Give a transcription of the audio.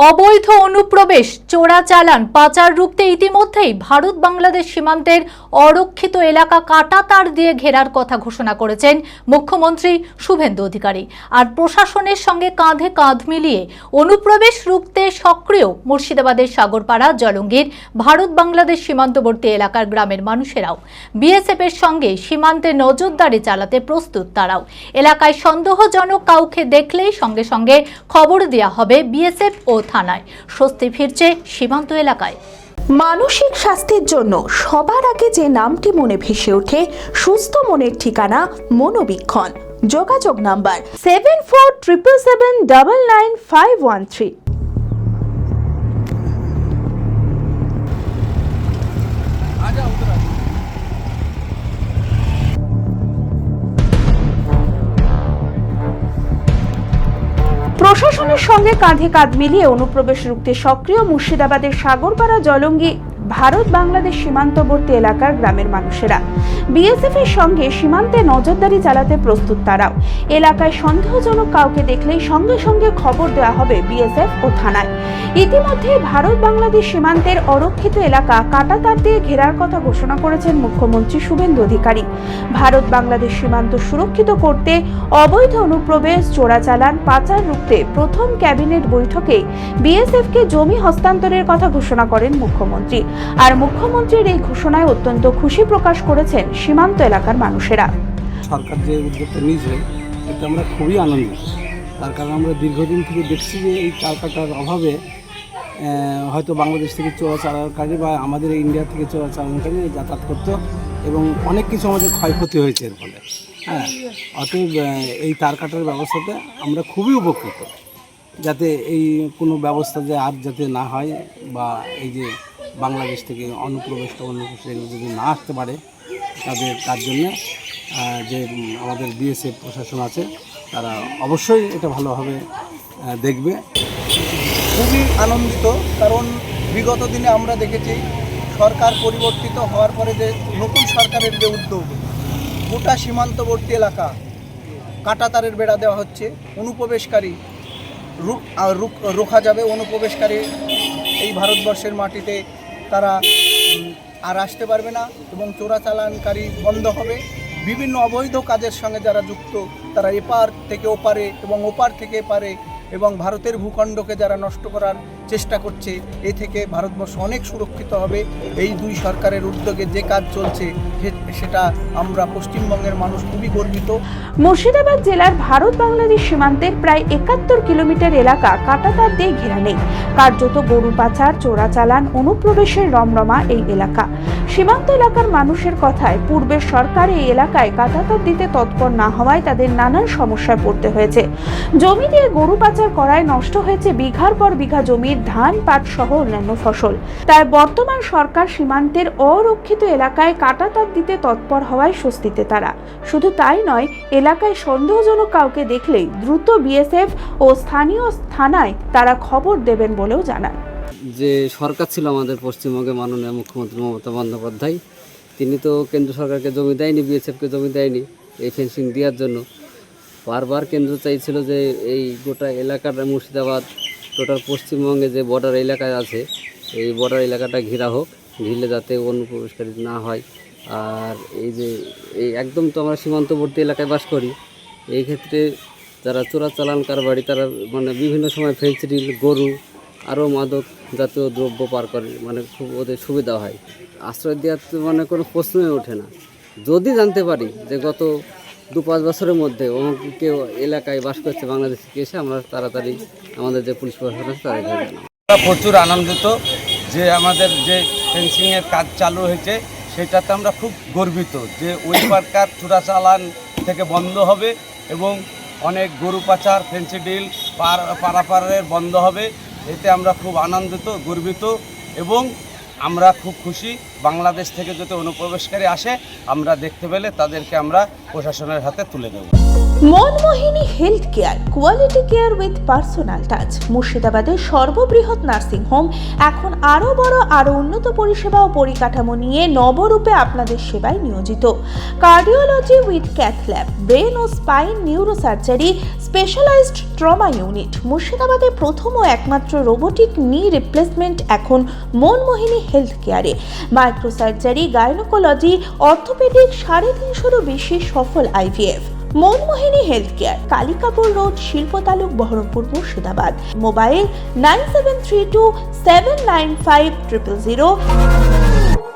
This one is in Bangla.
অবৈধ অনুপ্রবেশ, চোরাচালান, পাচার রুখতে ইতিমধ্যেই ভারত বাংলাদেশ সীমান্তের অরক্ষিত এলাকা কাঁটাতার দিয়ে ঘেরার কথা ঘোষণা করেছেন মুখ্যমন্ত্রী শুভেন্দু অধিকারী। আর প্রশাসনের সঙ্গে কাঁধে কাঁধ মিলিয়ে অনুপ্রবেশ রুখতে সক্রিয় মুর্শিদাবাদের সাগরপাড়া, জলঙ্গির ভারত বাংলাদেশ সীমান্তবর্তী এলাকার গ্রামের মানুষেরাও। বিএসএফ এর সঙ্গে সীমান্তে নজরদারি চালাতে প্রস্তুত তারাও। এলাকায় সন্দেহজনক কাউকে দেখলেই সঙ্গে সঙ্গে খবর দেওয়া হবে বিএসএফ ও থানায়। স্বস্তি ফিরছে সীমান্ত এলাকায়। মানসিক স্বাস্থ্যের জন্য সবার আগে যে নামটি মনে ভেসে ওঠে, সুস্থ মনের ঠিকানা মনোবীক্ষণ। যোগাযোগ নাম্বার 7477799513। প্রশাসনের সঙ্গে কাঁধে কাঁধ মিলিয়ে অনুপ্রবেশ রুখতে সক্রিয় মুর্শিদাবাদের সাগরপাড়া, জলঙ্গি ভারত বাংলাদেশ সীমান্তবর্তী এলাকার গ্রামের মানুষেরা। বিএসএফ এর সঙ্গে সীমান্তে নজরদারি চালাতে প্রস্তুত তারাও। এলাকায় সন্দেহজনক কাউকে দেখলেই সঙ্গে সঙ্গে খবর দেওয়া হবে বিএসএফ ও থানায়। ইতিমধ্যে ভারত বাংলাদেশ সীমান্তের অরক্ষিত এলাকা কাঁটাতার দিয়ে ঘেরার কথা ঘোষণা করেছেন মুখ্যমন্ত্রী শুভেন্দু অধিকারী। ভারত বাংলাদেশ সীমান্ত সুরক্ষিত করতে অবৈধ অনুপ্রবেশ, চোরাচালান, পাচার রুখতে প্রথম ক্যাবিনেট বৈঠকে বিএসএফ কে জমি হস্তান্তরের কথা ঘোষণা করেন মুখ্যমন্ত্রী। আর মুখ্যমন্ত্রীর এই ঘোষণায় অত্যন্ত খুশি প্রকাশ করেছেন সীমান্ত এলাকার মানুষেরা। সরকার যে উদ্যোগটা নিয়েছে এতে আমরা খুবই আনন্দিত। তার কারণ আমরা দীর্ঘদিন থেকে দেখছি যে এই চালকাটার অভাবে হয়তো বাংলাদেশ থেকে চোরাচালানকারী বা আমাদের ইন্ডিয়া থেকে চোরাচালানকারী যাতায়াত করতো এবং অনেক কিছু আমাদের ক্ষয়ক্ষতি হয়েছে এর ফলে। অতএব এই তার কাটার ব্যবস্থাতে আমরা খুবই উপকৃত, যাতে এই কোনো ব্যবস্থা যে আর যাতে না হয় বা এই যে বাংলাদেশ থেকে অনুপ্রবেশটা যদি না আসতে পারে তার জন্যে যে আমাদের বিএসএফ প্রশাসন আছে তারা অবশ্যই এটা ভালোভাবে দেখবে। খুবই আনন্দিত, কারণ বিগত দিনে আমরা দেখেছি সরকার পরিবর্তিত হওয়ার পরে যে নতুন সরকারের যে উদ্যোগ, গোটা সীমান্তবর্তী এলাকা কাঁটাতারের বেড়া দেওয়া হচ্ছে। অনুপ্রবেশকারী রোখা যাবে, অনুপ্রবেশকারী এই ভারতবর্ষের মাটিতে তারা আর আসতে পারবে না এবং চোরাচালানকারী বন্ধ হবে। বিভিন্ন অবৈধ কাজের সঙ্গে যারা যুক্ত তারা এপার থেকে ওপারে এবং ওপার থেকে এপারে এবং ভারতের ভূখণ্ডকে যারা নষ্ট করার চেষ্টা করছে, এ থেকে ভারতবর্ষ অনেক সুরক্ষিত হবে। এই দুই সরকারের উদ্যোগে যে কাজ চলছে সেটা আমরা পশ্চিমবঙ্গের মানুষ খুবই গর্বিত। মুর্শিদাবাদ জেলার ভারত বাংলাদেশ সীমান্তের প্রায় ৭১ কিলোমিটার এলাকা কাঁটাতার দিয়ে ঘেরা নেই। কার্যত গরু পাচার, চোরাচালান, অনুপ্রবেশের রমরমা এই এলাকা। সীমান্ত এলাকার মানুষের কথায় পূর্বের সরকার এই এলাকায় কাঁটাতার দিতে তৎপর না হওয়ায় তাদের নানান সমস্যায় পড়তে হয়েছে। জমি দিয়ে গরু পাচার করায় নষ্ট হয়েছে বিঘার পর বিঘা জমির ধান, পাট সহ অন্যান্য ফসল। তাই বর্তমান সরকার সীমান্তের অরক্ষিত এলাকায় কাঁটাতার দিতে তৎপর হওয়ায় স্বস্তিতে তারা। শুধু তাই নয়, এলাকায় সন্দেহজনক কাউকে দেখলেই দ্রুত বিএসএফ ও স্থানীয় থানায় তারা খবর দেবেন বলেও জানান। যে সরকার ছিল আমাদের পশ্চিমবঙ্গে মাননীয় মুখ্যমন্ত্রী মমতা বন্দ্যোপাধ্যায়, তিনি তো কেন্দ্র সরকারকে জমি দেয়নি, বিএসএফকে জমি দেয়নি এই ফেন্সিং দেওয়ার জন্য। বারবার কেন্দ্র চাইছিল যে এই গোটা এলাকাটা মুর্শিদাবাদ টোটাল পশ্চিমবঙ্গে যে বর্ডার এলাকায় আছে এই বর্ডার এলাকাটা ঘেরা হোক, ঘিরলে যাতে অনুপ্রবেশকারী না হয়। আর এই যে এই একদম তো আমরা সীমান্তবর্তী এলাকায় বাস করি, এই ক্ষেত্রে যারা চোরাচালান কারবারি তারা মানে বিভিন্ন সময় ফেন্সিডিল, গরু আরও মাদক জাতীয় দ্রব্য পার করে, মানে খুব ওদের সুবিধা হয়। আশ্রয় দেওয়ার মানে কোনো প্রশ্নই ওঠে না। যদি জানতে পারি যে গত 2-5 বছরের মধ্যে কেউ এলাকায় বাস করছে বাংলাদেশ থেকে এসে, আমরা তাড়াতাড়ি আমাদের যে পুলিশ প্রশাসন আছে তারা ধরে জানাবো। আমরা প্রচুর আনন্দিত যে আমাদের যে ফেন্সিংয়ের কাজ চালু হয়েছে সেটাতে আমরা খুব গর্বিত যে ওই পারকার চোরাচালান থেকে বন্ধ হবে এবং অনেক গরু পাচার, ফেন্সিডিল পারাপারের বন্ধ হবে। এতে আমরা খুব আনন্দিত, গর্বিত এবং আমরা খুব খুশি। বাংলাদেশ থেকে যদি অনুপ্রবেশকারী আসে আমরা দেখতে পেলে তাদেরকে আমরা প্রশাসনের হাতে তুলে দেব। Manmohini health care, quality care with personal touch. মুর্শিদাবাদের সর্ববৃহৎ নার্সিং হোম এখন আরও বড়, আরও উন্নত পরিষেবা ও পরিকাঠামো নিয়ে নবরূপে আপনাদের সেবায় নিয়োজিত। Cardiology with cath lab, brain ও spine neurosurgery, specialized trauma unit. মুর্শিদাবাদের প্রথম ও একমাত্র রোবোটিক নি রিপ্লেসমেন্ট এখন মনমোহিনী হেলথ কেয়ারে। মাইক্রোসার্জারি, গাইনোকোলজি, অর্থোপেডিক, 350-এরও বেশি সফল IVF। Monmohini health care, Kalikapur road, শিল্প তালুক, বহরমপুর, মুর্শিদাবাদ। মোবাইল 9732795000।